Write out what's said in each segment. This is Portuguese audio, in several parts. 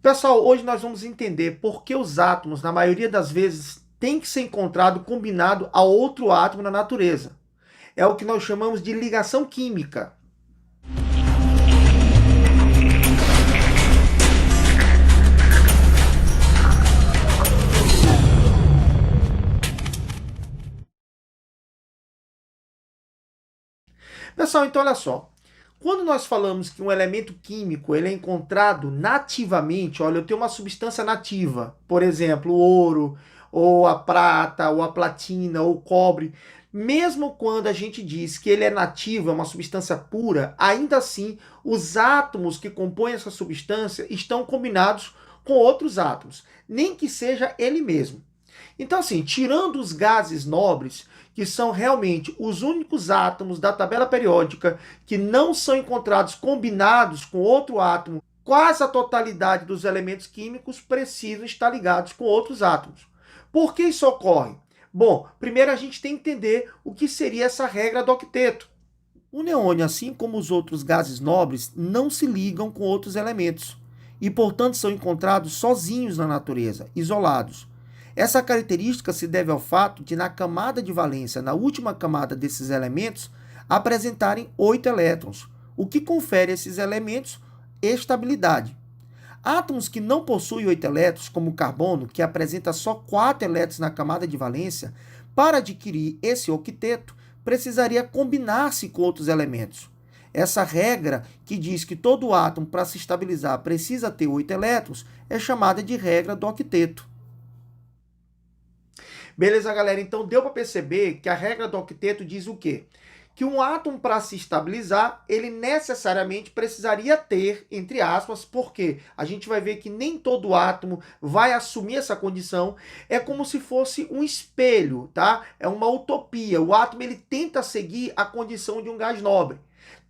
Pessoal, hoje nós vamos entender por que os átomos, na maioria das vezes, têm que ser encontrado combinado a outro átomo na natureza. É o que nós chamamos de ligação química. Pessoal, então olha só. Quando nós falamos que um elemento químico ele é encontrado nativamente, olha, eu tenho uma substância nativa, por exemplo, o ouro, ou a prata, ou a platina, ou o cobre, mesmo quando a gente diz que ele é nativo, é uma substância pura, ainda assim os átomos que compõem essa substância estão combinados com outros átomos, nem que seja ele mesmo. Então, assim, tirando os gases nobres, que são realmente os únicos átomos da tabela periódica que não são encontrados combinados com outro átomo, quase a totalidade dos elementos químicos precisam estar ligados com outros átomos. Por que isso ocorre? Bom, primeiro a gente tem que entender o que seria essa regra do octeto. O neônio, assim como os outros gases nobres, não se ligam com outros elementos e, portanto, são encontrados sozinhos na natureza, isolados. Essa característica se deve ao fato de, na camada de valência, na última camada desses elementos, apresentarem 8 elétrons, o que confere a esses elementos estabilidade. Átomos que não possuem 8 elétrons, como o carbono, que apresenta só 4 elétrons na camada de valência, para adquirir esse octeto, precisaria combinar-se com outros elementos. Essa regra, que diz que todo átomo, para se estabilizar, precisa ter 8 elétrons, é chamada de regra do octeto. Beleza, galera? Então deu para perceber que a regra do octeto diz o quê? Que um átomo, para se estabilizar, ele necessariamente precisaria ter, entre aspas, porque a gente vai ver que nem todo átomo vai assumir essa condição. É como se fosse um espelho, tá? É uma utopia. O átomo ele tenta seguir a condição de um gás nobre.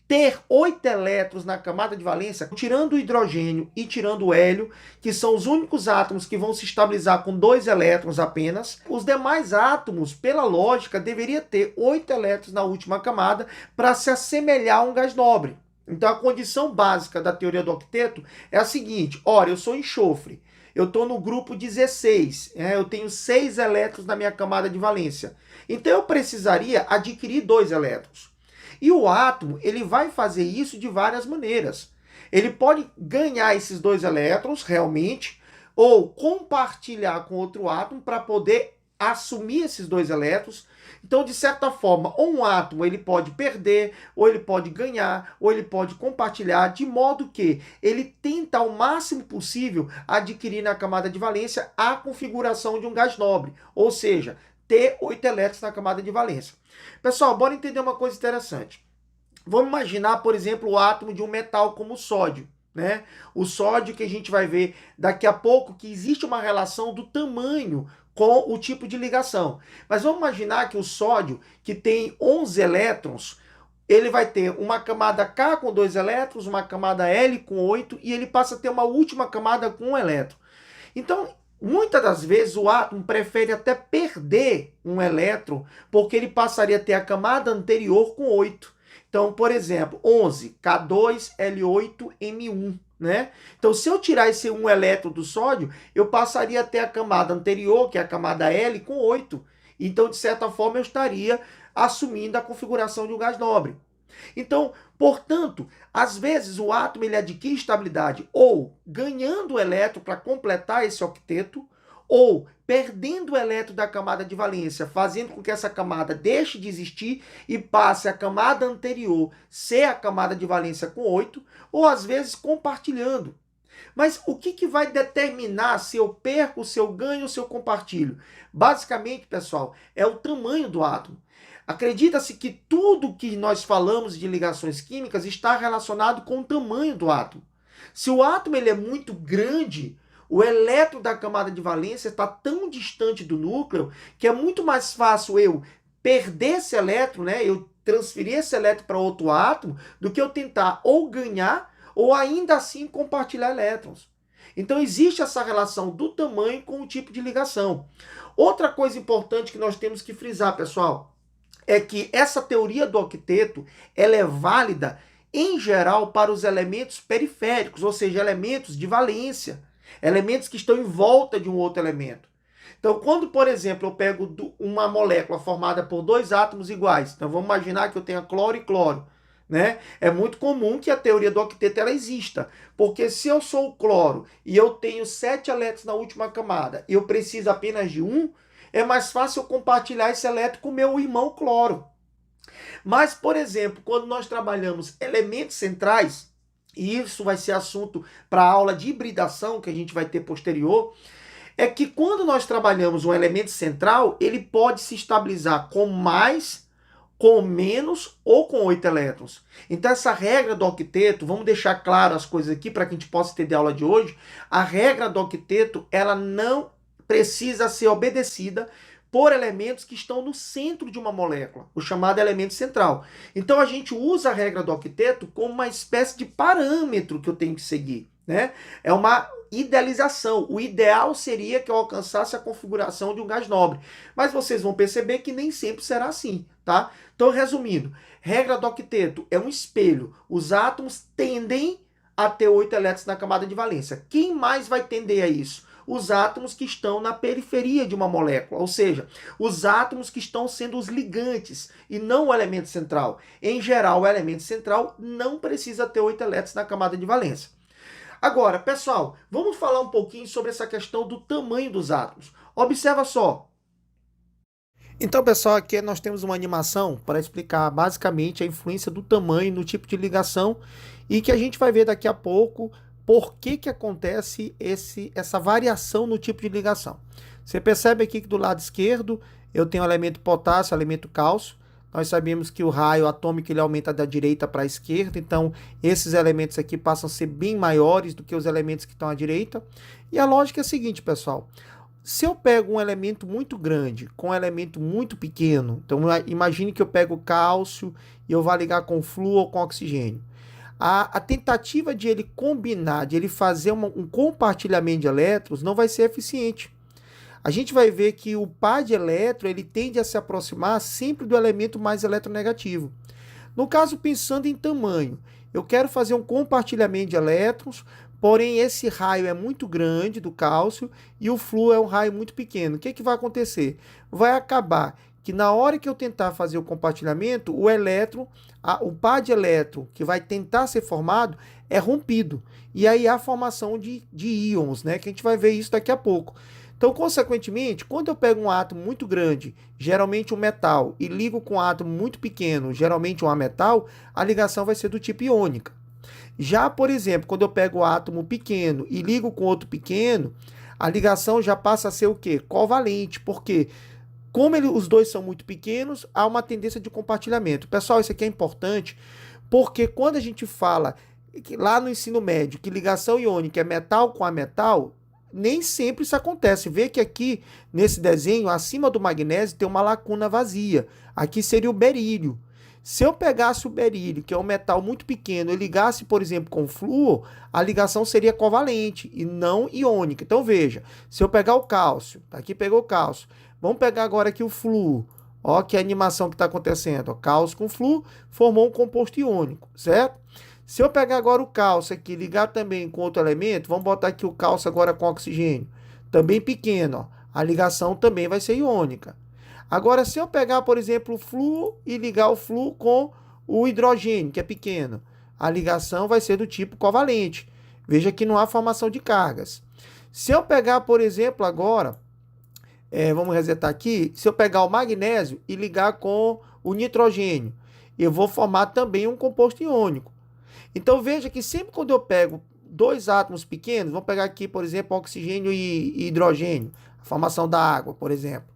Ter 8 elétrons na camada de valência, tirando o hidrogênio e tirando o hélio, que são os únicos átomos que vão se estabilizar com 2 elétrons apenas. Os demais átomos, pela lógica, deveriam ter 8 elétrons na última camada para se assemelhar a um gás nobre. Então a condição básica da teoria do octeto é a seguinte: ora, eu sou enxofre, eu estou no grupo 16, eu tenho 6 elétrons na minha camada de valência. Então eu precisaria adquirir 2 elétrons. E o átomo, ele vai fazer isso de várias maneiras. Ele pode ganhar esses 2 elétrons realmente, ou compartilhar com outro átomo para poder assumir esses 2 elétrons. Então, de certa forma, um átomo ele pode perder, ou ele pode ganhar, ou ele pode compartilhar, de modo que ele tenta ao máximo possível adquirir na camada de valência a configuração de um gás nobre, ou seja, ter 8 elétrons na camada de valência. Pessoal, bora entender uma coisa interessante. Vamos imaginar, por exemplo, o átomo de um metal como o sódio, né? O sódio que a gente vai ver daqui a pouco que existe uma relação do tamanho com o tipo de ligação. Mas vamos imaginar que o sódio, que tem 11 elétrons, ele vai ter uma camada K com 2 elétrons, uma camada L com 8 e ele passa a ter uma última camada com 1 elétron. Então, muitas das vezes o átomo prefere até perder um elétron, porque ele passaria a ter a camada anterior com 8. Então, por exemplo, 11, K2L8M1, né? Então, se eu tirar esse 1 elétron do sódio, eu passaria a ter a camada anterior, que é a camada L, com 8. Então, de certa forma, eu estaria assumindo a configuração de um gás nobre. Então, portanto, às vezes o átomo ele adquire estabilidade ou ganhando o elétron para completar esse octeto, ou perdendo o elétron da camada de valência, fazendo com que essa camada deixe de existir e passe a camada anterior ser a camada de valência com 8, ou às vezes compartilhando. Mas o que vai determinar se eu perco, se eu ganho ou se eu compartilho? Basicamente, pessoal, é o tamanho do átomo. Acredita-se que tudo que nós falamos de ligações químicas está relacionado com o tamanho do átomo. Se o átomo ele é muito grande, o elétron da camada de valência está tão distante do núcleo que é muito mais fácil eu perder esse elétron, né, eu transferir esse elétron para outro átomo, do que eu tentar ou ganhar ou ainda assim compartilhar elétrons. Então existe essa relação do tamanho com o tipo de ligação. Outra coisa importante que nós temos que frisar, pessoal, é que essa teoria do octeto ela é válida em geral para os elementos periféricos, ou seja, elementos de valência. elementos que estão em volta de um outro elemento. Então, quando, por exemplo, eu pego uma molécula formada por dois átomos iguais, então vamos imaginar que eu tenha cloro e cloro, né? É muito comum que a teoria do octeto ela exista, porque se eu sou o cloro e eu tenho 7 elétrons na última camada e eu preciso apenas de um, é mais fácil eu compartilhar esse elétron com o meu irmão cloro. Mas, por exemplo, quando nós trabalhamos elementos centrais, e isso vai ser assunto para a aula de hibridação que a gente vai ter posterior, é que quando nós trabalhamos um elemento central, ele pode se estabilizar com mais, com menos ou com 8 elétrons. Então essa regra do octeto, vamos deixar claro as coisas aqui para que a gente possa entender a aula de hoje, a regra do octeto, ela não precisa ser obedecida por elementos que estão no centro de uma molécula, o chamado elemento central. Então a gente usa a regra do octeto como uma espécie de parâmetro que eu tenho que seguir, né? É uma idealização. O ideal seria que eu alcançasse a configuração de um gás nobre. Mas vocês vão perceber que nem sempre será assim, tá? Então, resumindo, regra do octeto é um espelho. Os átomos tendem a ter 8 elétrons na camada de valência. Quem mais vai tender a isso? Os átomos que estão na periferia de uma molécula, ou seja, os átomos que estão sendo os ligantes e não o elemento central. Em geral, o elemento central não precisa ter 8 elétrons na camada de valência. Agora, pessoal, vamos falar um pouquinho sobre essa questão do tamanho dos átomos. Observa só. Então, pessoal, aqui nós temos uma animação para explicar basicamente a influência do tamanho no tipo de ligação e que a gente vai ver daqui a pouco por que acontece essa variação no tipo de ligação. Você percebe aqui que do lado esquerdo eu tenho o elemento potássio, o elemento cálcio. Nós sabemos que o raio atômico ele aumenta da direita para a esquerda, então esses elementos aqui passam a ser bem maiores do que os elementos que estão à direita. E a lógica é a seguinte, pessoal. Se eu pego um elemento muito grande com um elemento muito pequeno, então imagine que eu pego o cálcio e eu vá ligar com flúor ou com oxigênio. A tentativa de ele combinar, de ele fazer um compartilhamento de elétrons não vai ser eficiente. A gente vai ver que o par de elétron ele tende a se aproximar sempre do elemento mais eletronegativo. No caso, pensando em tamanho, eu quero fazer um compartilhamento de elétrons, porém esse raio é muito grande do cálcio e o flúor é um raio muito pequeno. O que vai acontecer? Vai acabar que na hora que eu tentar fazer o compartilhamento, o elétron, o par de elétron que vai tentar ser formado é rompido. E aí há a formação de íons, né? Que a gente vai ver isso daqui a pouco. Então, consequentemente, quando eu pego um átomo muito grande, geralmente um metal, e ligo com um átomo muito pequeno, geralmente um ametal, a ligação vai ser do tipo iônica. Já, por exemplo, quando eu pego um átomo pequeno e ligo com outro pequeno, a ligação já passa a ser o quê? Covalente, porque como os dois são muito pequenos, há uma tendência de compartilhamento. Pessoal, isso aqui é importante, porque quando a gente fala lá no ensino médio que ligação iônica é metal com ametal, nem sempre isso acontece. Vê que aqui, nesse desenho, acima do magnésio, tem uma lacuna vazia. Aqui seria o berílio. Se eu pegasse o berílio, que é um metal muito pequeno, e ligasse, por exemplo, com flúor, a ligação seria covalente e não iônica. Então, veja, se eu pegar o cálcio, aqui pegou o cálcio, vamos pegar agora aqui o flúor. Ó, que animação que está acontecendo. Ó, cálcio com flúor formou um composto iônico, certo? Se eu pegar agora o cálcio aqui, ligar também com outro elemento, vamos botar aqui o cálcio agora com oxigênio, também pequeno, ó, a ligação também vai ser iônica. Agora, se eu pegar, por exemplo, o flúor e ligar o flúor com o hidrogênio, que é pequeno, a ligação vai ser do tipo covalente. Veja que não há formação de cargas. Se eu pegar, por exemplo, agora, vamos resetar aqui, se eu pegar o magnésio e ligar com o nitrogênio, eu vou formar também um composto iônico. Então, veja que sempre quando eu pego dois átomos pequenos, vamos pegar aqui, por exemplo, oxigênio e hidrogênio, a formação da água, por exemplo.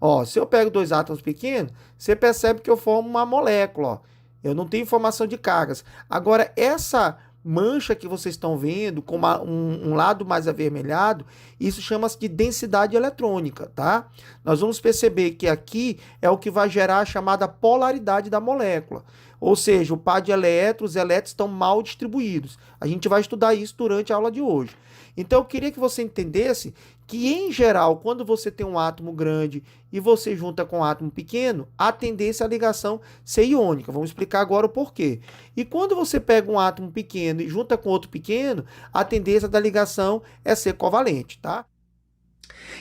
Ó, se eu pego dois átomos pequenos, você percebe que eu formo uma molécula. Ó. Eu não tenho formação de cargas. Agora, essa mancha que vocês estão vendo, com um lado mais avermelhado, isso chama-se de densidade eletrônica, tá? Nós vamos perceber que aqui é o que vai gerar a chamada polaridade da molécula. Ou seja, o par de elétrons, os elétrons estão mal distribuídos. A gente vai estudar isso durante a aula de hoje. Então eu queria que você entendesse que, em geral, quando você tem um átomo grande e você junta com um átomo pequeno, a tendência é a ligação ser iônica. Vamos explicar agora o porquê. E quando você pega um átomo pequeno e junta com outro pequeno, a tendência da ligação é ser covalente, tá?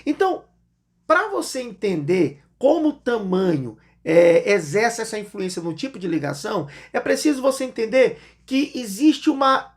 Então, para você entender como o tamanho exerce essa influência no tipo de ligação, é preciso você entender que existe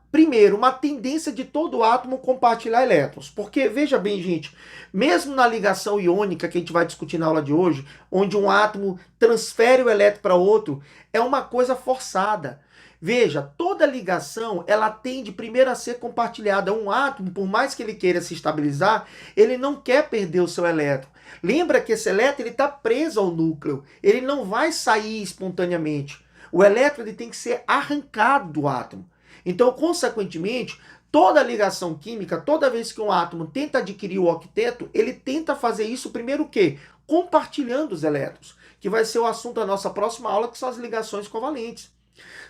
primeiro, uma tendência de todo átomo compartilhar elétrons. Porque, veja bem, gente, mesmo na ligação iônica que a gente vai discutir na aula de hoje, onde um átomo transfere o elétron para outro, é uma coisa forçada. Veja, toda ligação, ela tende primeiro a ser compartilhada. Um átomo, por mais que ele queira se estabilizar, ele não quer perder o seu elétron. Lembra que esse elétron está preso ao núcleo, ele não vai sair espontaneamente. O elétron ele tem que ser arrancado do átomo. Então, consequentemente, toda ligação química, toda vez que um átomo tenta adquirir o octeto, ele tenta fazer isso primeiro o quê? Compartilhando os elétrons, que vai ser o assunto da nossa próxima aula, que são as ligações covalentes.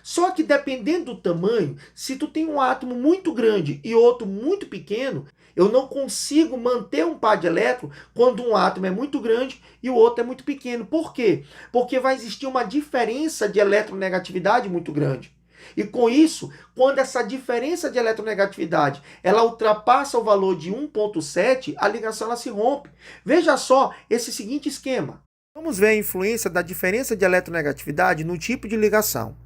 Só que dependendo do tamanho, se tu tem um átomo muito grande e outro muito pequeno, eu não consigo manter um par de elétrons quando um átomo é muito grande e o outro é muito pequeno. Por quê? Porque vai existir uma diferença de eletronegatividade muito grande. E com isso, quando essa diferença de eletronegatividade ela ultrapassa o valor de 1,7, a ligação ela se rompe. Veja só esse seguinte esquema. Vamos ver a influência da diferença de eletronegatividade no tipo de ligação.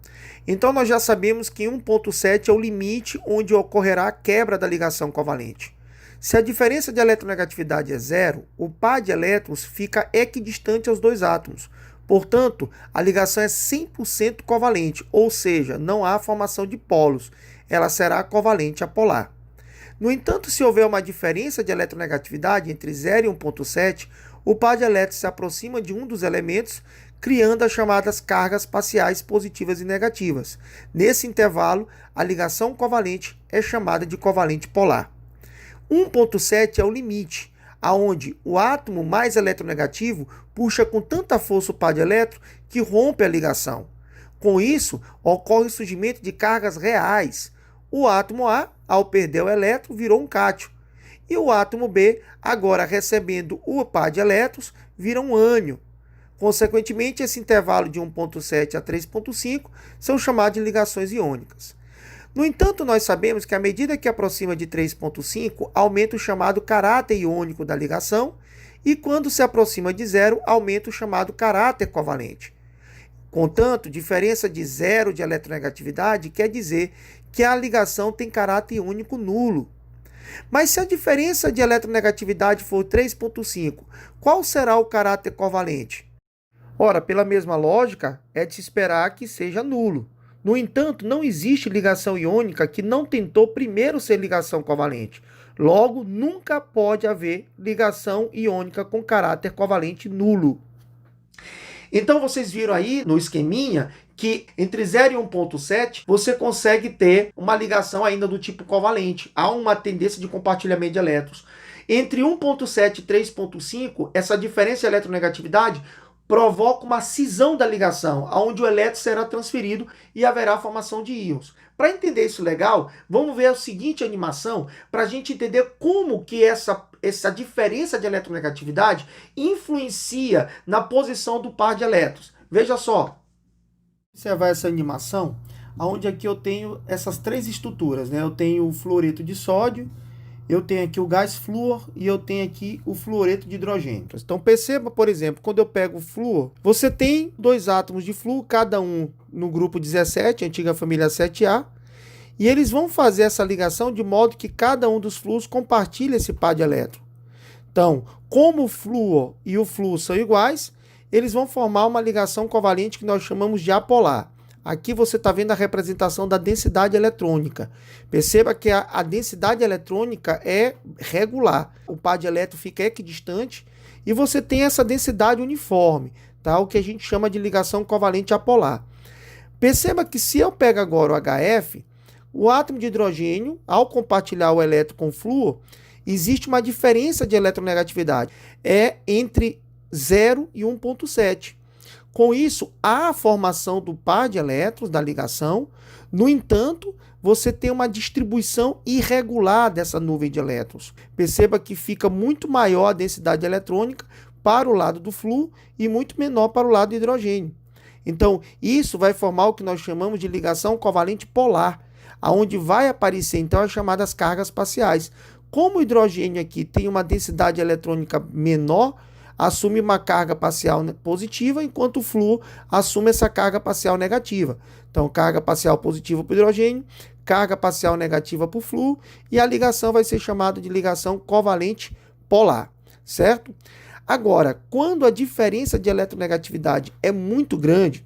Então nós já sabemos que 1,7 é o limite onde ocorrerá a quebra da ligação covalente. Se a diferença de eletronegatividade é zero, o par de elétrons fica equidistante aos dois átomos. Portanto, a ligação é 100% covalente, ou seja, não há formação de polos. Ela será covalente apolar. No entanto, se houver uma diferença de eletronegatividade entre 0 e 1,7, o par de elétrons se aproxima de um dos elementos, criando as chamadas cargas parciais positivas e negativas. Nesse intervalo, a ligação covalente é chamada de covalente polar. 1,7 é o limite, aonde o átomo mais eletronegativo puxa com tanta força o par de elétrons que rompe a ligação. Com isso, ocorre o surgimento de cargas reais. O átomo A, ao perder o elétron, virou um cátion. E o átomo B, agora recebendo o par de elétrons, vira um ânion. Consequentemente, esse intervalo de 1,7 a 3,5 são chamados de ligações iônicas. No entanto, nós sabemos que à medida que aproxima de 3,5, aumenta o chamado caráter iônico da ligação, e quando se aproxima de zero, aumenta o chamado caráter covalente. Contanto, diferença de zero de eletronegatividade quer dizer que a ligação tem caráter iônico nulo. Mas se a diferença de eletronegatividade for 3,5, qual será o caráter covalente? Ora, pela mesma lógica, é de se esperar que seja nulo. No entanto, não existe ligação iônica que não tentou primeiro ser ligação covalente. Logo, nunca pode haver ligação iônica com caráter covalente nulo. Então, vocês viram aí no esqueminha que entre 0 e 1,7 você consegue ter uma ligação ainda do tipo covalente. Há uma tendência de compartilhamento de elétrons. Entre 1,7 e 3,5, essa diferença de eletronegatividade provoca uma cisão da ligação, onde o elétron será transferido e haverá formação de íons. Para entender isso legal, vamos ver a seguinte animação para a gente entender como que essa diferença de eletronegatividade influencia na posição do par de elétrons. Veja só. Observar essa animação, onde aqui eu tenho essas três estruturas, né? Eu tenho o fluoreto de sódio, eu tenho aqui o gás flúor e eu tenho aqui o fluoreto de hidrogênio. Então perceba, por exemplo, quando eu pego o flúor, você tem dois átomos de flúor, cada um no grupo 17, antiga família 7A, e eles vão fazer essa ligação de modo que cada um dos flúors compartilha esse par de elétron. Então, como o flúor e o flúor são iguais, eles vão formar uma ligação covalente que nós chamamos de apolar. Aqui você está vendo a representação da densidade eletrônica. Perceba que a densidade eletrônica é regular. O par de elétrons fica equidistante e você tem essa densidade uniforme, tá? O que a gente chama de ligação covalente apolar. Perceba que se eu pego agora o HF, o átomo de hidrogênio, ao compartilhar o elétron com o flúor, existe uma diferença de eletronegatividade. É entre 0 e 1,7. Com isso, há a formação do par de elétrons da ligação. No entanto, você tem uma distribuição irregular dessa nuvem de elétrons. Perceba que fica muito maior a densidade eletrônica para o lado do flúor e muito menor para o lado do hidrogênio. Então, isso vai formar o que nós chamamos de ligação covalente polar, aonde vai aparecer então as chamadas cargas parciais. Como o hidrogênio aqui tem uma densidade eletrônica menor, assume uma carga parcial positiva, enquanto o flúor assume essa carga parcial negativa. Então, carga parcial positiva para o hidrogênio, carga parcial negativa para o flúor, e a ligação vai ser chamada de ligação covalente polar, certo? Agora, quando a diferença de eletronegatividade é muito grande,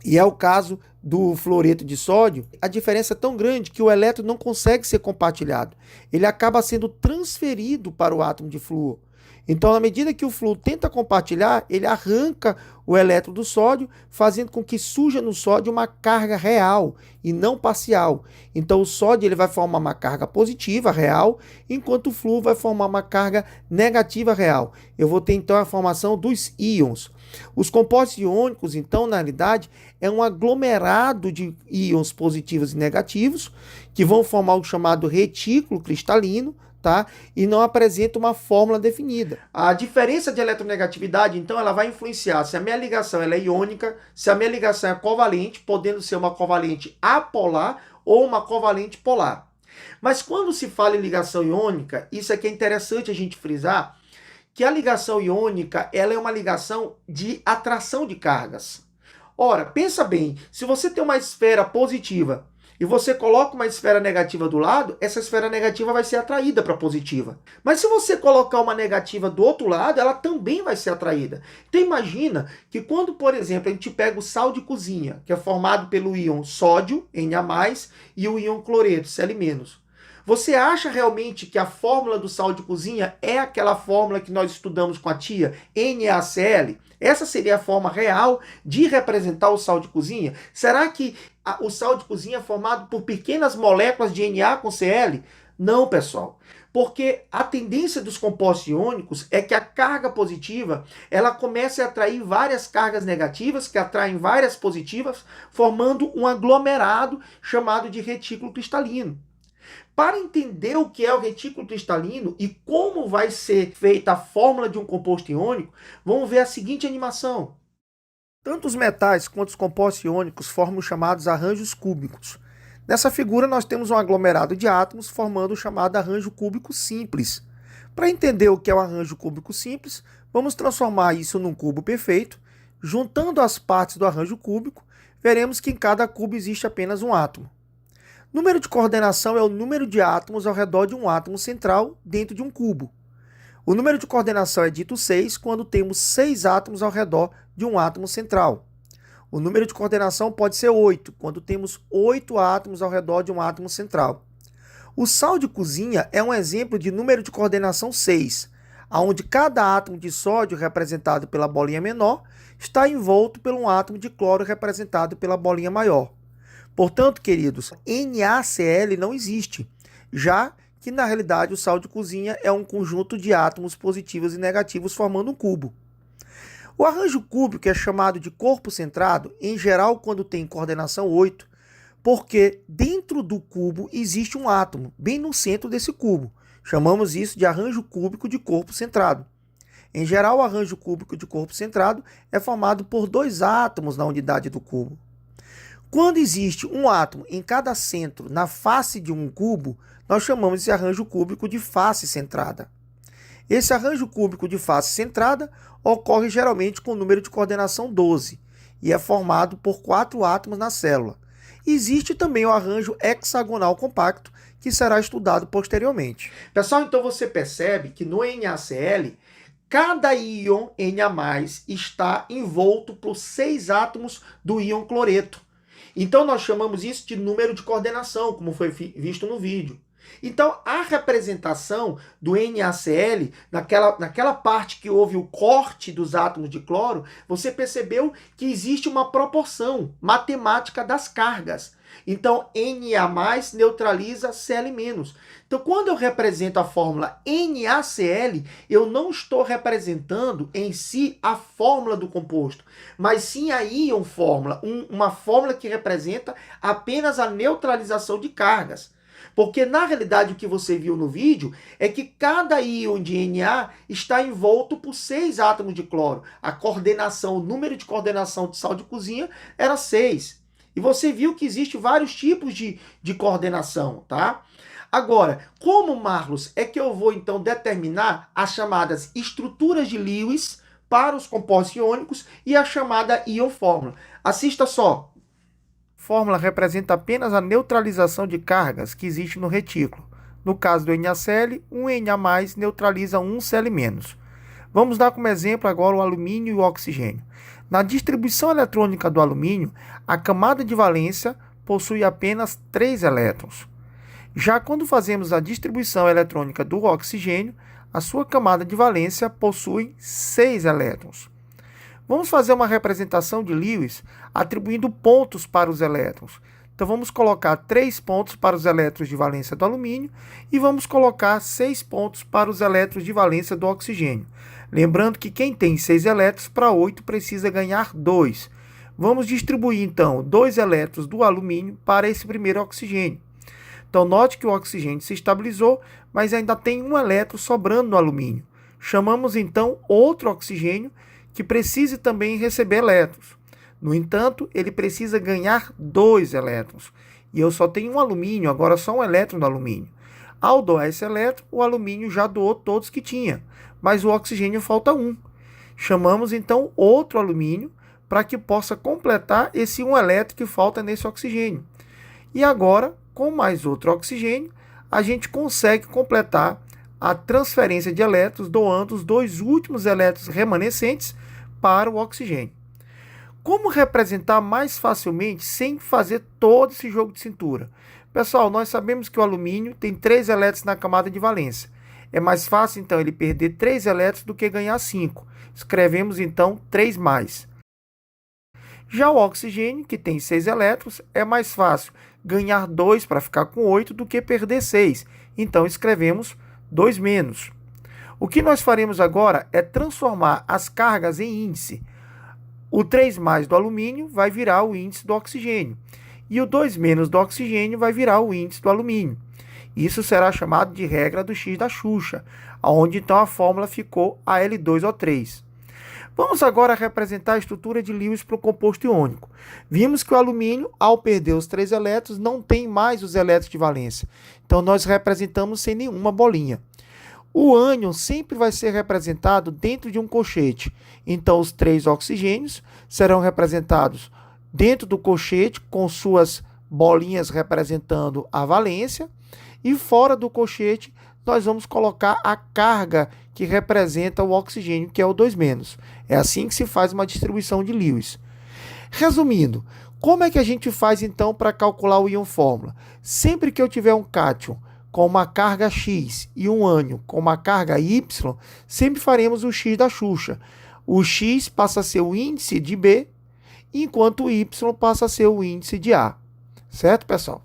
e é o caso do fluoreto de sódio, a diferença é tão grande que o elétron não consegue ser compartilhado. Ele acaba sendo transferido para o átomo de flúor. Então, na medida que o flúor tenta compartilhar, ele arranca o elétron do sódio, fazendo com que surja no sódio uma carga real e não parcial. Então, o sódio ele vai formar uma carga positiva real, enquanto o flúor vai formar uma carga negativa real. Eu vou ter, então, a formação dos íons. Os compostos iônicos, então, na realidade, é um aglomerado de íons positivos e negativos, que vão formar o chamado retículo cristalino, tá? E não apresenta uma fórmula definida. A diferença de eletronegatividade, então, ela vai influenciar se a minha ligação ela é iônica, se a minha ligação é covalente, podendo ser uma covalente apolar ou uma covalente polar. Mas quando se fala em ligação iônica, isso aqui é interessante a gente frisar, que a ligação iônica ela é uma ligação de atração de cargas. Ora, pensa bem, se você tem uma esfera positiva e você coloca uma esfera negativa do lado, essa esfera negativa vai ser atraída para a positiva. Mas se você colocar uma negativa do outro lado, ela também vai ser atraída. Então imagina que quando, por exemplo, a gente pega o sal de cozinha, que é formado pelo íon sódio, Na+, e o íon cloreto, Cl-. Você acha realmente que a fórmula do sal de cozinha é aquela fórmula que nós estudamos com a tia, NaCl? Essa seria a forma real de representar o sal de cozinha? Será que o sal de cozinha é formado por pequenas moléculas de Na com Cl? Não, pessoal. Porque a tendência dos compostos iônicos é que a carga positiva ela comece a atrair várias cargas negativas, que atraem várias positivas, formando um aglomerado chamado de retículo cristalino. Para entender o que é o retículo cristalino e como vai ser feita a fórmula de um composto iônico, vamos ver a seguinte animação. Tanto os metais quanto os compostos iônicos formam os chamados arranjos cúbicos. Nessa figura nós temos um aglomerado de átomos formando o chamado arranjo cúbico simples. Para entender o que é o arranjo cúbico simples, vamos transformar isso num cubo perfeito. Juntando as partes do arranjo cúbico, veremos que em cada cubo existe apenas um átomo. Número de coordenação é o número de átomos ao redor de um átomo central dentro de um cubo. O número de coordenação é dito 6 quando temos 6 átomos ao redor de um átomo central. O número de coordenação pode ser 8 quando temos 8 átomos ao redor de um átomo central. O sal de cozinha é um exemplo de número de coordenação 6, onde cada átomo de sódio representado pela bolinha menor está envolto por um átomo de cloro representado pela bolinha maior. Portanto, queridos, NaCl não existe, já que na realidade o sal de cozinha é um conjunto de átomos positivos e negativos formando um cubo. O arranjo cúbico é chamado de corpo centrado, em geral quando tem coordenação 8, porque dentro do cubo existe um átomo, bem no centro desse cubo. Chamamos isso de arranjo cúbico de corpo centrado. Em geral, o arranjo cúbico de corpo centrado é formado por 2 átomos na unidade do cubo. Quando existe um átomo em cada centro na face de um cubo, nós chamamos esse arranjo cúbico de face centrada. Esse arranjo cúbico de face centrada ocorre geralmente com o número de coordenação 12 e é formado por 4 átomos na célula. Existe também o arranjo hexagonal compacto, que será estudado posteriormente. Pessoal, então você percebe que no NaCl, cada íon Na+, está envolto por 6 átomos do íon cloreto. Então, nós chamamos isso de número de coordenação, como foi visto no vídeo. Então, a representação do NaCl, naquela parte que houve o corte dos átomos de cloro, você percebeu que existe uma proporção matemática das cargas. Então, Na+ neutraliza Cl-. Então, quando eu represento a fórmula NaCl, eu não estou representando em si a fórmula do composto, mas sim a íon fórmula, uma fórmula que representa apenas a neutralização de cargas. Porque, na realidade, o que você viu no vídeo é que cada íon de Na está envolto por 6 átomos de cloro. A coordenação, o número de coordenação de sal de cozinha era 6. E você viu que existe vários tipos de coordenação, tá? Agora, como, Marlos, é que eu vou, então, determinar as chamadas estruturas de Lewis para os compostos iônicos e a chamada íon fórmula? Assista só. Fórmula representa apenas a neutralização de cargas que existe no retículo. No caso do NaCl, um Na+ neutraliza um Cl-. Vamos dar como exemplo agora o alumínio e o oxigênio. Na distribuição eletrônica do alumínio, a camada de valência possui apenas 3 elétrons. Já quando fazemos a distribuição eletrônica do oxigênio, a sua camada de valência possui 6 elétrons. Vamos fazer uma representação de Lewis atribuindo pontos para os elétrons. Então, vamos colocar 3 pontos para os elétrons de valência do alumínio e vamos colocar 6 pontos para os elétrons de valência do oxigênio. Lembrando que quem tem 6 elétrons para 8 precisa ganhar 2. Vamos distribuir, então, 2 elétrons do alumínio para esse primeiro oxigênio. Então, note que o oxigênio se estabilizou, mas ainda tem um elétron sobrando no alumínio. Chamamos, então, outro oxigênio que precise também receber elétrons. No entanto, ele precisa ganhar 2 elétrons. E eu só tenho um alumínio, agora só um elétron do alumínio. Ao doar esse elétron, o alumínio já doou todos que tinha, mas o oxigênio falta um. Chamamos, então, outro alumínio para que possa completar esse um elétron que falta nesse oxigênio. E agora, com mais outro oxigênio, a gente consegue completar a transferência de elétrons, doando os 2 últimos elétrons remanescentes para o oxigênio. Como representar mais facilmente sem fazer todo esse jogo de cintura? Pessoal, nós sabemos que o alumínio tem 3 elétrons na camada de valência. É mais fácil, então, ele perder 3 elétrons do que ganhar 5. Escrevemos, então, 3+. Já o oxigênio, que tem 6 elétrons, é mais fácil ganhar 2 para ficar com 8 do que perder 6. Então, escrevemos 2-. O que nós faremos agora é transformar as cargas em índice. O 3+ do alumínio vai virar o índice do oxigênio. E o 2- do oxigênio vai virar o índice do alumínio. Isso será chamado de regra do X da Xuxa, onde então a fórmula ficou Al2O3. Vamos agora representar a estrutura de Lewis para o composto iônico. Vimos que o alumínio, ao perder os 3 elétrons, não tem mais os elétrons de valência. Então, nós representamos sem nenhuma bolinha. O ânion sempre vai ser representado dentro de um colchete. Então, os 3 oxigênios serão representados dentro do colchete, com suas bolinhas representando a valência. E fora do colchete, nós vamos colocar a carga que representa o oxigênio, que é o 2-. É assim que se faz uma distribuição de Lewis. Resumindo, como é que a gente faz então para calcular o íon fórmula? Sempre que eu tiver um cátion com uma carga X e um ânion com uma carga Y, sempre faremos o X da Xuxa. O X passa a ser o índice de B, enquanto o Y passa a ser o índice de A. Certo, pessoal?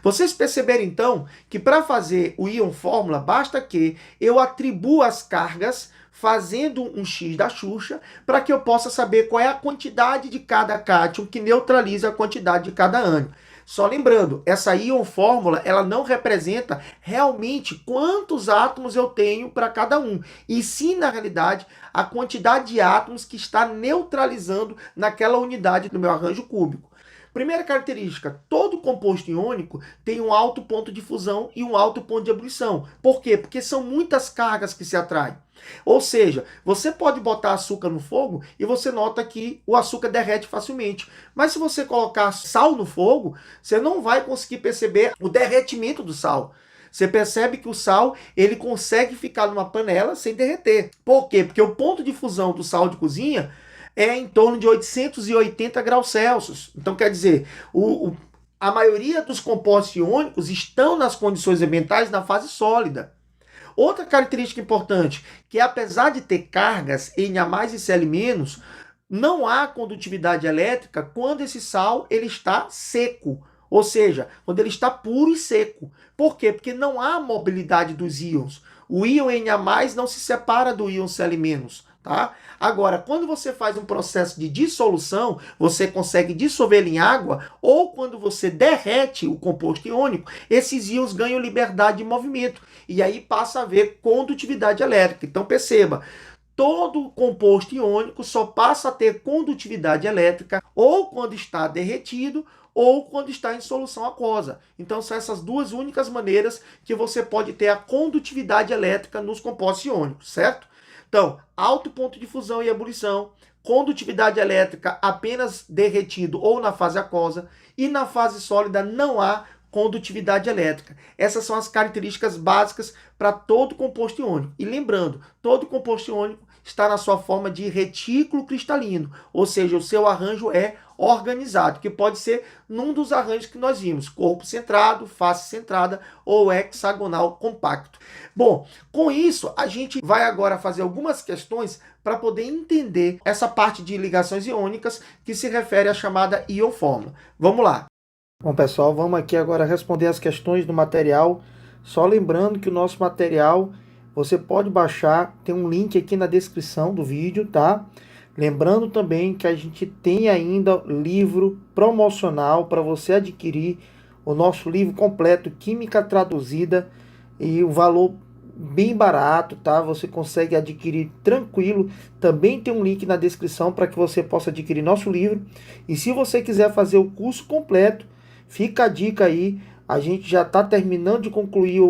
Vocês perceberam, então, que para fazer o íon fórmula, basta que eu atribua as cargas fazendo um X da Xuxa, para que eu possa saber qual é a quantidade de cada cátion que neutraliza a quantidade de cada ânion. Só lembrando, essa íon fórmula, ela não representa realmente quantos átomos eu tenho para cada um, e sim, na realidade, a quantidade de átomos que está neutralizando naquela unidade do meu arranjo cúbico. Primeira característica, todo composto iônico tem um alto ponto de fusão e um alto ponto de ebulição. Por quê? Porque são muitas cargas que se atraem. Ou seja, você pode botar açúcar no fogo e você nota que o açúcar derrete facilmente. Mas se você colocar sal no fogo, você não vai conseguir perceber o derretimento do sal. Você percebe que o sal, ele consegue ficar numa panela sem derreter. Por quê? Porque o ponto de fusão do sal de cozinha é em torno de 880 graus Celsius. Então, quer dizer, a maioria dos compostos iônicos estão nas condições ambientais na fase sólida. Outra característica importante, que apesar de ter cargas Na+ e Cl-, Não há condutividade elétrica quando esse sal ele está seco, ou seja, quando ele está puro e seco. Por quê? Porque não há mobilidade dos íons. O íon Na+ não se separa do íon Cl-, tá? Agora, quando você faz um processo de dissolução, você consegue dissolver ele em água, ou quando você derrete o composto iônico, esses íons ganham liberdade de movimento, e aí passa a haver condutividade elétrica. Então perceba, todo composto iônico só passa a ter condutividade elétrica ou quando está derretido ou quando está em solução aquosa. Então são essas duas únicas maneiras que você pode ter a condutividade elétrica nos compostos iônicos, certo? Então, alto ponto de fusão e ebulição, condutividade elétrica apenas derretido ou na fase aquosa, e na fase sólida não há condutividade elétrica. Essas são as características básicas para todo composto iônico. E lembrando, todo composto iônico está na sua forma de retículo cristalino, ou seja, o seu arranjo é organizado, que pode ser num dos arranjos que nós vimos, corpo centrado, face centrada ou hexagonal compacto. Bom, com isso a gente vai agora fazer algumas questões para poder entender essa parte de ligações iônicas que se refere à chamada ionfórmula. Vamos lá. Bom, pessoal, vamos aqui agora responder as questões do material. Só lembrando que o nosso material você pode baixar, tem um link aqui na descrição do vídeo, tá? Lembrando também que a gente tem ainda livro promocional para você adquirir o nosso livro completo, Química Traduzida, e o valor bem barato, tá? Você consegue adquirir tranquilo. Também tem um link na descrição para que você possa adquirir nosso livro. E se você quiser fazer o curso completo, fica a dica aí. A gente já está terminando de concluir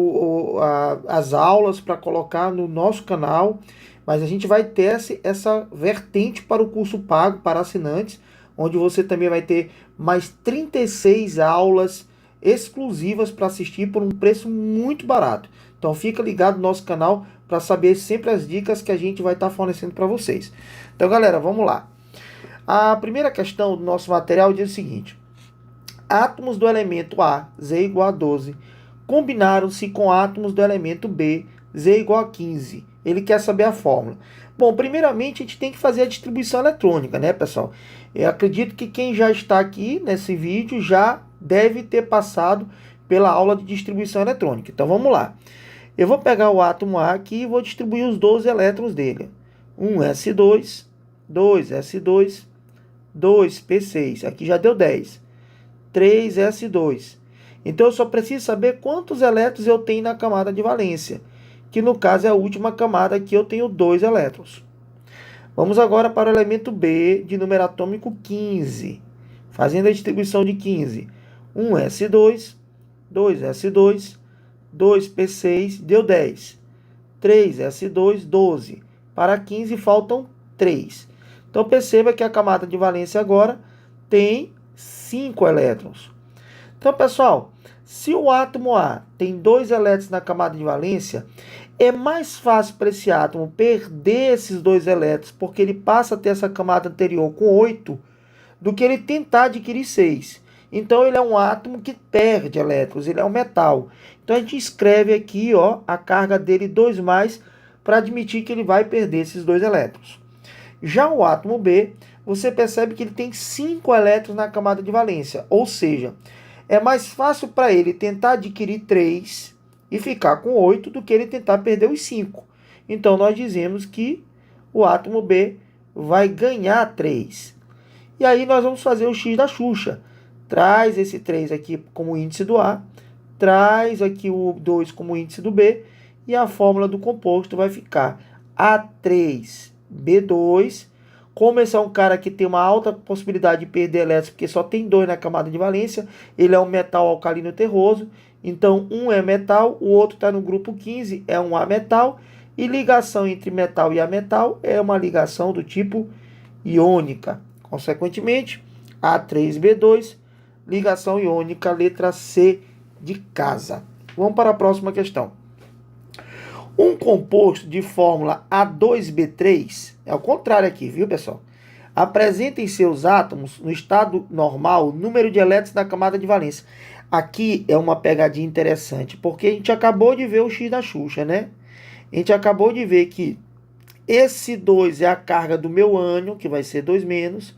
as aulas para colocar no nosso canal, mas a gente vai ter essa vertente para o curso pago para assinantes, onde você também vai ter mais 36 aulas exclusivas para assistir por um preço muito barato. Então fica ligado no nosso canal para saber sempre as dicas que a gente vai estar fornecendo para vocês. Então galera, vamos lá. A primeira questão do nosso material diz o seguinte: átomos do elemento A, Z igual a 12, combinaram-se com átomos do elemento B, Z igual a 15. Ele quer saber a fórmula. Bom, primeiramente a gente tem que fazer a distribuição eletrônica, né, pessoal? Eu acredito que quem já está aqui nesse vídeo já deve ter passado pela aula de distribuição eletrônica. Então vamos lá. Eu vou pegar o átomo A aqui e vou distribuir os 12 elétrons dele. 1s2, 2s2, 2p6. Aqui já deu 10. 3s2. Então eu só preciso saber quantos elétrons eu tenho na camada de valência, que no caso é a última camada, que eu tenho 2 elétrons. Vamos agora para o elemento B, de número atômico 15, fazendo a distribuição de 15. 1s2, 2s2, 2p6, deu 10. 3s2, 12. Para 15 faltam 3. Então perceba que a camada de valência agora tem 5 elétrons. Então, pessoal, se o átomo A tem 2 elétrons na camada de valência, é mais fácil para esse átomo perder esses 2 elétrons, porque ele passa a ter essa camada anterior com 8, do que ele tentar adquirir 6. Então, ele é um átomo que perde elétrons, ele é um metal. Então, a gente escreve aqui, ó, a carga dele 2+, para admitir que ele vai perder esses 2 elétrons. Já o átomo B, você percebe que ele tem 5 elétrons na camada de valência, ou seja, é mais fácil para ele tentar adquirir 3 e ficar com 8 do que ele tentar perder os 5. Então, nós dizemos que o átomo B vai ganhar 3. E aí nós vamos fazer o X da Xuxa. Traz esse 3 aqui como índice do A, traz aqui o 2 como índice do B, e a fórmula do composto vai ficar A3B2. Como esse é um cara que tem uma alta possibilidade de perder elétrons, porque só tem 2 na camada de valência, ele é um metal alcalino terroso, então um é metal, o outro está no grupo 15, é um ametal, e ligação entre metal e ametal é uma ligação do tipo iônica. Consequentemente, A3B2, ligação iônica, letra C de casa. Vamos para a próxima questão. Um composto de fórmula A2B3, é o contrário aqui, viu, pessoal? Apresenta em seus átomos, no estado normal, o número de elétrons na camada de valência. Aqui é uma pegadinha interessante, porque a gente acabou de ver o X da Xuxa, né? A gente acabou de ver que Esse 2 é a carga do meu ânion, que vai ser 2 menos.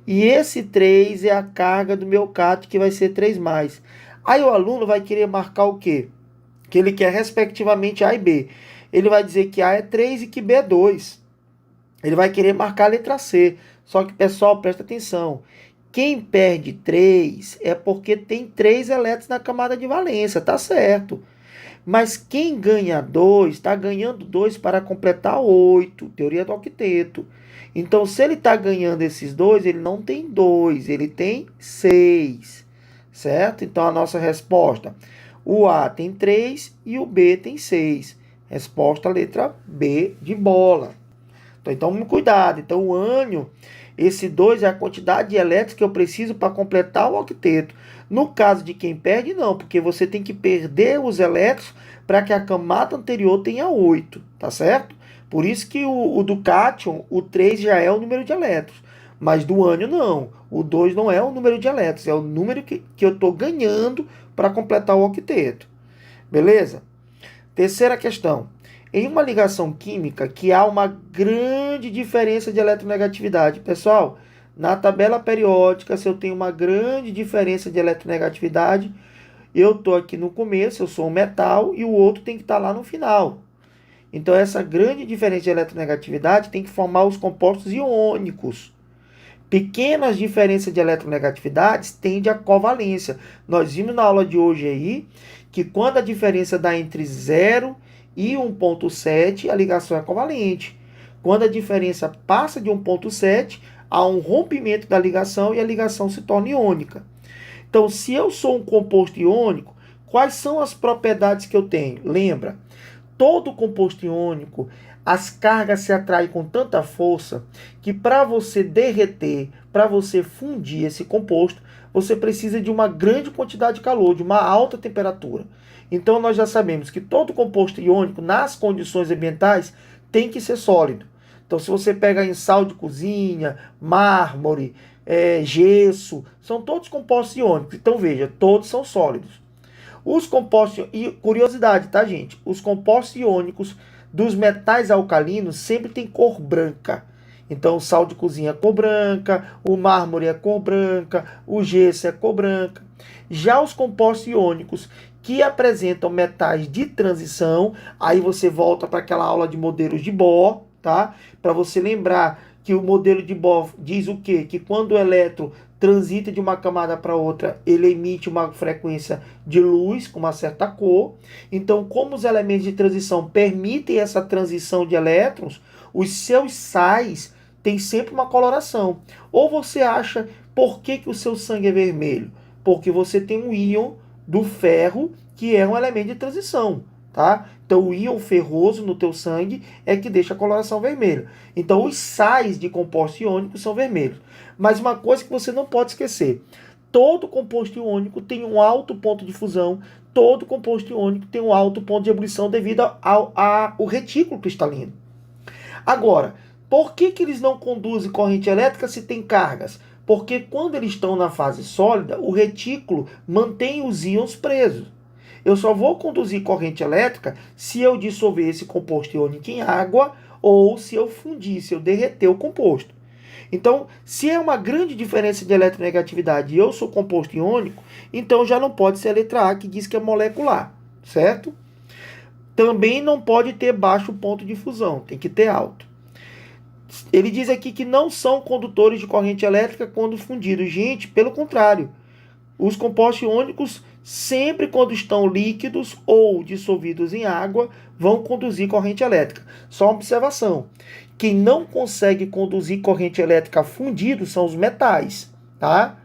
E esse 3 é a carga do meu cátion, que vai ser 3 mais. Aí o aluno vai querer marcar o quê? Que ele quer respectivamente A e B. Ele vai dizer que A é 3 e que B é 2. Ele vai querer marcar a letra C. Só que, pessoal, presta atenção. Quem perde 3 é porque tem 3 elétrons na camada de valência, tá certo. Mas quem ganha 2, está ganhando 2 para completar 8, teoria do octeto. Então, se ele está ganhando esses 2, ele não tem 2, ele tem 6, certo? Então, a nossa resposta, o A tem 3 e o B tem 6. Resposta, letra B de bola. Então, cuidado. Então, o ânion, esse 2 é a quantidade de elétrons que eu preciso para completar o octeto. No caso de quem perde, não, porque você tem que perder os elétrons para que a camada anterior tenha 8, tá certo? Por isso que o do cátion, o 3 já é o número de elétrons, mas do ânion não. O 2 não é o número de elétrons, é o número que eu estou ganhando para completar o octeto. Beleza? Terceira questão. Em uma ligação química que há uma grande diferença de eletronegatividade. Pessoal, na tabela periódica, se eu tenho uma grande diferença de eletronegatividade, eu estou aqui no começo, eu sou um metal, e o outro tem que estar lá no final. Então, essa grande diferença de eletronegatividade tem que formar os compostos iônicos. Pequenas diferenças de eletronegatividades tendem à covalência. Nós vimos na aula de hoje aí que quando a diferença dá entre 0 e 1,7, a ligação é covalente. Quando a diferença passa de 1,7, há um rompimento da ligação e a ligação se torna iônica. Então, se eu sou um composto iônico, quais são as propriedades que eu tenho? Lembra, todo composto iônico, as cargas se atraem com tanta força que para você derreter, para você fundir esse composto, você precisa de uma grande quantidade de calor, de uma alta temperatura. Então nós já sabemos que todo composto iônico, nas condições ambientais, tem que ser sólido. Então se você pega em sal de cozinha, mármore, gesso, são todos compostos iônicos. Então veja, todos são sólidos. Os compostos, e curiosidade, tá, gente? Os compostos iônicos dos metais alcalinos sempre tem cor branca. Então, o sal de cozinha é cor branca, o mármore é cor branca, o gesso é cor branca. Já os compostos iônicos que apresentam metais de transição, aí você volta para aquela aula de modelos de Bohr, tá? Para você lembrar que o modelo de Bohr diz o quê? Que quando o elétron transita de uma camada para outra, ele emite uma frequência de luz com uma certa cor. Então, como os elementos de transição permitem essa transição de elétrons, os seus sais têm sempre uma coloração. Ou você acha, por que o seu sangue é vermelho? Porque você tem um íon do ferro, que é um elemento de transição, tá? Então, o íon ferroso no teu sangue é que deixa a coloração vermelha. Então, os sais de compostos iônicos são vermelhos. Mas uma coisa que você não pode esquecer, todo composto iônico tem um alto ponto de fusão, todo composto iônico tem um alto ponto de ebulição devido ao retículo cristalino. Agora, por que eles não conduzem corrente elétrica se tem cargas? Porque quando eles estão na fase sólida, o retículo mantém os íons presos. Eu só vou conduzir corrente elétrica se eu dissolver esse composto iônico em água ou se eu fundir, se eu derreter o composto. Então, se é uma grande diferença de eletronegatividade e eu sou composto iônico, então já não pode ser a letra A, que diz que é molecular, certo? Também não pode ter baixo ponto de fusão, tem que ter alto. Ele diz aqui que não são condutores de corrente elétrica quando fundidos. Gente, pelo contrário, os compostos iônicos, sempre quando estão líquidos ou dissolvidos em água, vão conduzir corrente elétrica. Só uma observação. Quem não consegue conduzir corrente elétrica fundido são os metais, tá?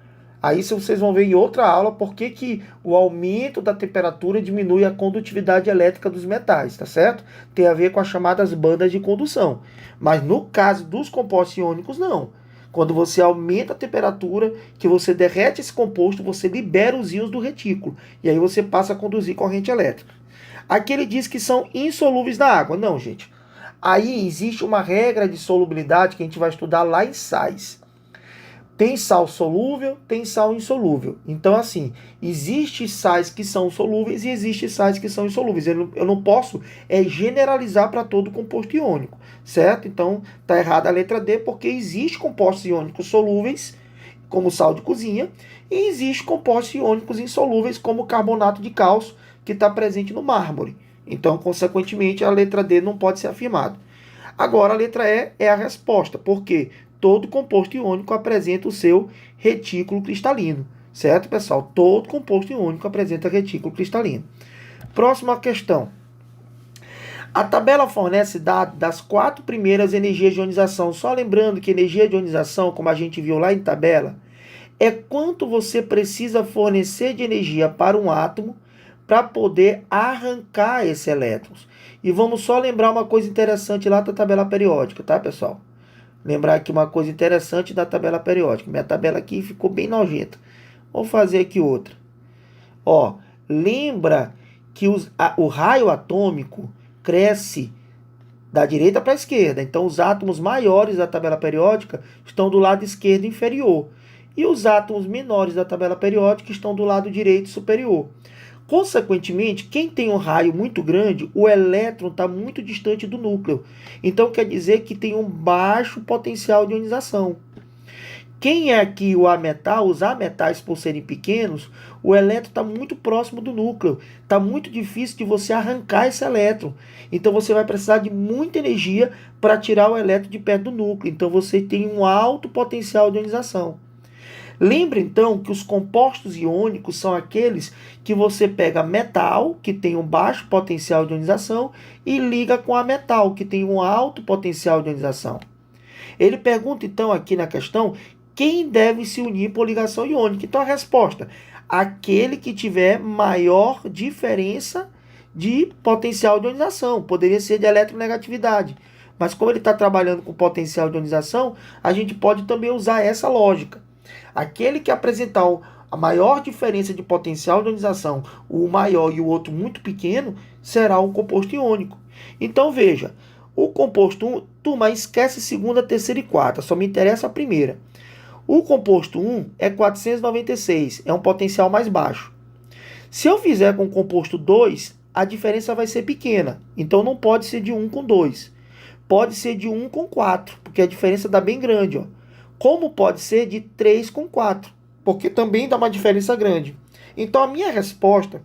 Aí vocês vão ver em outra aula por que o aumento da temperatura diminui a condutividade elétrica dos metais, tá certo? Tem a ver com as chamadas bandas de condução. Mas no caso dos compostos iônicos, não. Quando você aumenta a temperatura, que você derrete esse composto, você libera os íons do retículo. E aí você passa a conduzir corrente elétrica. Aqui ele diz que são insolúveis na água. Não, gente. Aí existe uma regra de solubilidade que a gente vai estudar lá em sais. Tem sal solúvel, tem sal insolúvel. Então, assim, existem sais que são solúveis e existem sais que são insolúveis. Eu não posso generalizar para todo composto iônico, certo? Então, tá errada a letra D, porque existe compostos iônicos solúveis, como sal de cozinha, e existe compostos iônicos insolúveis, como o carbonato de cálcio, que está presente no mármore. Então, consequentemente, a letra D não pode ser afirmada. Agora, a letra E é a resposta, porque todo composto iônico apresenta o seu retículo cristalino, certo, pessoal? Todo composto iônico apresenta retículo cristalino. Próxima questão. A tabela fornece dados das 4 primeiras energias de ionização. Só lembrando que energia de ionização, como a gente viu lá em tabela, é quanto você precisa fornecer de energia para um átomo para poder arrancar esse elétrons. E vamos só lembrar uma coisa interessante lá da tabela periódica, tá, pessoal? Lembrar aqui uma coisa interessante da tabela periódica. Minha tabela aqui ficou bem nojenta. Vou fazer aqui outra. Ó, lembra que o raio atômico cresce da direita para a esquerda. Então, os átomos maiores da tabela periódica estão do lado esquerdo inferior. E os átomos menores da tabela periódica estão do lado direito superior. Consequentemente, quem tem um raio muito grande, o elétron está muito distante do núcleo. Então, quer dizer que tem um baixo potencial de ionização. Quem é aqui o ametal, os ametais por serem pequenos, o elétron está muito próximo do núcleo. Está muito difícil de você arrancar esse elétron. Então, você vai precisar de muita energia para tirar o elétron de perto do núcleo. Então, você tem um alto potencial de ionização. Lembre, então, que os compostos iônicos são aqueles que você pega metal, que tem um baixo potencial de ionização, e liga com a metal, que tem um alto potencial de ionização. Ele pergunta, então, aqui na questão, quem deve se unir por ligação iônica? Então, a resposta, aquele que tiver maior diferença de potencial de ionização. Poderia ser de eletronegatividade. Mas como ele está trabalhando com potencial de ionização, a gente pode também usar essa lógica. Aquele que apresentar a maior diferença de potencial de ionização, o maior e o outro muito pequeno, será um composto iônico. Então veja, o composto 1, turma, esquece segunda, terceira e quarta, só me interessa a primeira. O composto 1 é 496, é um potencial mais baixo. Se eu fizer com o composto 2, a diferença vai ser pequena, então não pode ser de 1 com 2. Pode ser de 1 com 4, porque a diferença dá bem grande, ó. Como pode ser de 3 com 4, porque também dá uma diferença grande. Então, a minha resposta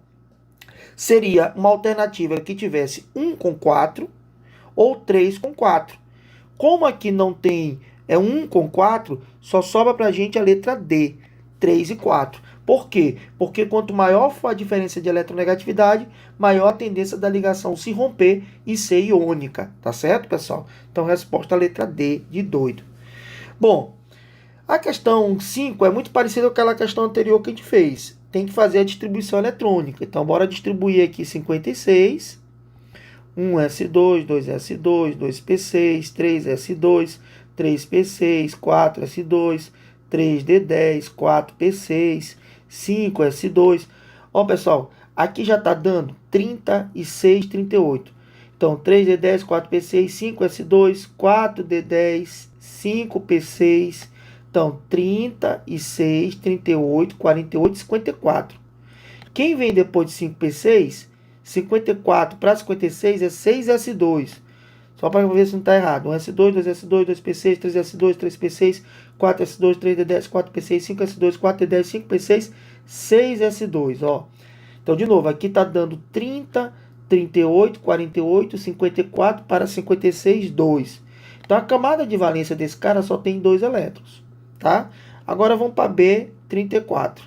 seria uma alternativa que tivesse 1 com 4 ou 3 com 4. Como aqui não tem 1 com 4, só sobra para a gente a letra D, 3 e 4. Por quê? Porque quanto maior for a diferença de eletronegatividade, maior a tendência da ligação se romper e ser iônica. Tá certo, pessoal? Então, resposta a letra D, de doido. Bom, a questão 5 é muito parecida com aquela questão anterior que a gente fez. Tem que fazer a distribuição eletrônica. Então, bora distribuir aqui 56. 1s2, 2s2, 2p6, 3s2, 3p6, 4s2, 3d10, 4p6, 5s2. Ó, pessoal, aqui já está dando 36, 38. Então, 3d10, 4p6, 5s2, 4d10, 5p6... Então, 36, 38, 48, 54. Quem vem depois de 5p6? 54 para 56 é 6s2. Só para ver se não está errado. 1s2, 2s2, 2p6, 3s2, 3p6, 4s2, 3d10, 4p6, 5s2, 4d10, 5p6, 6s2. Ó. Então, de novo, aqui está dando 30, 38, 48, 54 para 56, 2. Então, a camada de valência desse cara só tem 2 elétrons. Tá? Agora vamos para B34.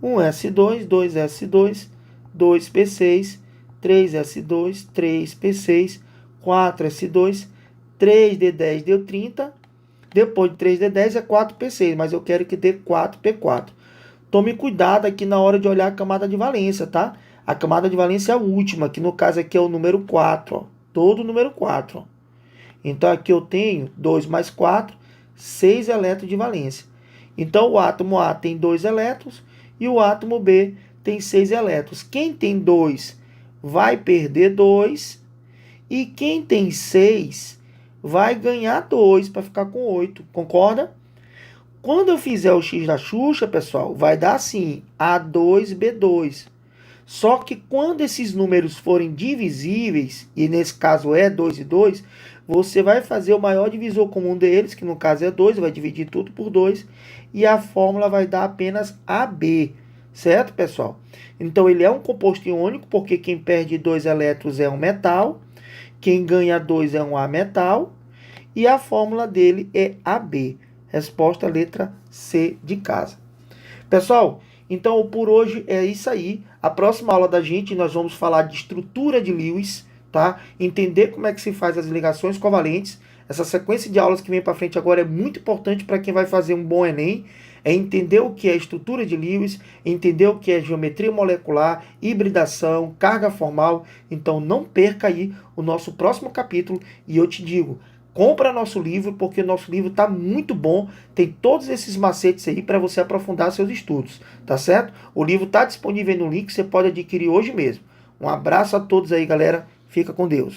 1s2, 2s2, 2p6, 3s2, 3p6, 4s2, 3d10 deu 30. Depois de 3d10 é 4p6, mas eu quero que dê 4p4. Tome cuidado aqui na hora de olhar a camada de valência, tá? A camada de valência é a última, que no caso aqui é o número 4, ó. Todo o número 4, ó. Então aqui eu tenho 2 mais 4, 6 elétrons de valência. Então, o átomo A tem 2 elétrons e o átomo B tem 6 elétrons. Quem tem 2 vai perder 2 e quem tem 6 vai ganhar 2 para ficar com 8. Concorda? Quando eu fizer o x da Xuxa, pessoal, vai dar assim, A2B2. Só que quando esses números forem divisíveis, e nesse caso é 2 e 2, você vai fazer o maior divisor comum deles, que no caso é 2, vai dividir tudo por 2, e a fórmula vai dar apenas AB, certo, pessoal? Então ele é um composto iônico, porque quem perde 2 elétrons é um metal, quem ganha 2 é um ametal, e a fórmula dele é AB. Resposta letra C de casa. Pessoal, então por hoje é isso aí. A próxima aula da gente nós vamos falar de estrutura de Lewis, tá? Entender como é que se faz as ligações covalentes. Essa sequência de aulas que vem para frente agora é muito importante para quem vai fazer um bom Enem. É entender o que é estrutura de Lewis, entender o que é geometria molecular, hibridação, carga formal. Então não perca aí o nosso próximo capítulo e eu te digo, compra nosso livro, porque o nosso livro está muito bom, tem todos esses macetes aí para você aprofundar seus estudos, tá certo? O livro está disponível no link, você pode adquirir hoje mesmo. Um abraço a todos aí, galera. Fica com Deus.